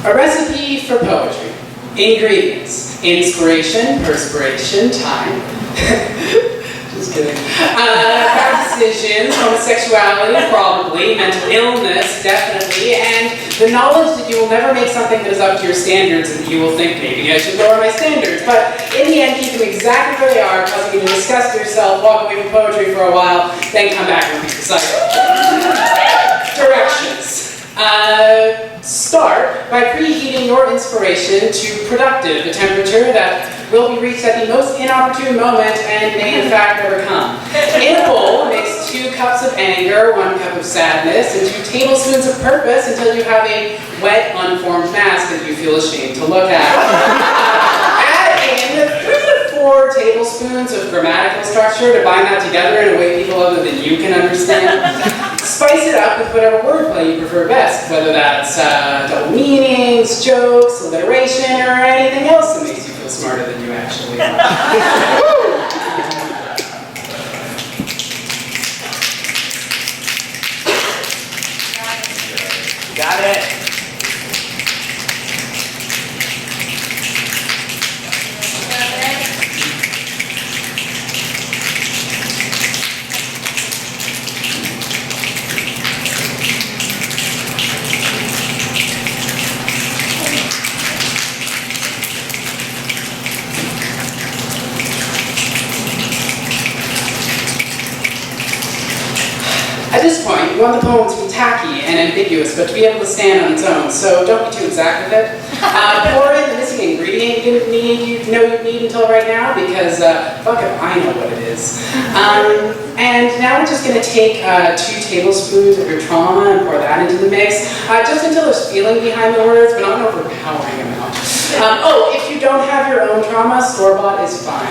A recipe for poetry. Ingredients. Inspiration, perspiration, time. Just kidding. Bad decisions, homosexuality, probably, mental illness, definitely, and the knowledge that you will never make something that is up to your standards and that you will think, maybe I should lower my standards. But in the end, keep them exactly where they are, causing you to disgust yourself, walk away from poetry for a while, then come back and repeat the cycle. Directions. Start by preheating your inspiration to productive, a temperature that will be reached at the most inopportune moment and may in fact never come. In a bowl, mix 2 cups of anger, 1 cup of sadness, and 2 tablespoons of purpose until you have a wet, unformed mass that you feel ashamed to look at. Add in 3 to 4 tablespoons of grammatical structure to bind that together in a way people other than you can understand. Spice it up with whatever wordplay you prefer best, whether that's double meanings, jokes, alliteration, or anything else that makes you feel smarter than you actually are. Got it. At this point, you want the poem to be tacky and ambiguous, but to be able to stand on its own, so don't be too exact with it. Pour in the missing ingredient you didn't know you'd need until right now, because fuck it, I know what it is. And now we're just going to take 2 tablespoons of your trauma and pour that into the mix, just until there's feeling behind the words, but not overpowering them out. Oh, if you don't have your own trauma, store-bought is fine.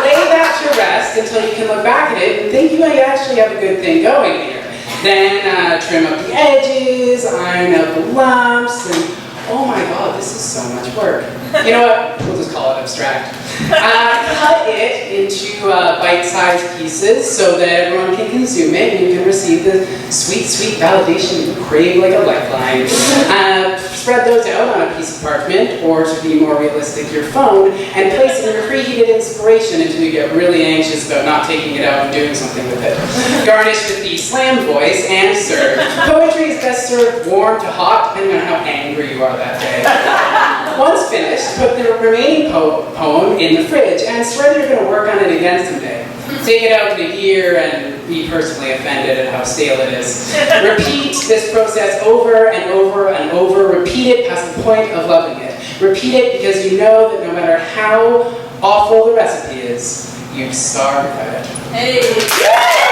Lay that to rest until you can look back at it and think you might actually have a good thing going here. Then trim up the edges, iron out the lumps, and oh my god, this is so much work. You know what? We'll just call it abstract. Cut it into bite-sized pieces so that everyone can consume it and you can receive the sweet, sweet validation you crave like a lifeline. Spread those out on a piece of parchment, or to be more realistic, your phone, and place it in your preheated inspiration until you get really anxious about not taking it out and doing something with it. Garnish with the slam voice and serve. Poetry is best served warm to hot, depending on how angry you are that day. Once finished, put the remaining poem in the fridge and swear that you're going to work on it again someday. Take it out in a year and be personally offended at how stale it is. Repeat this process over and over and over. Repeat it past the point of loving it. Repeat it because you know that no matter how awful the recipe is, you starve at it. Hey.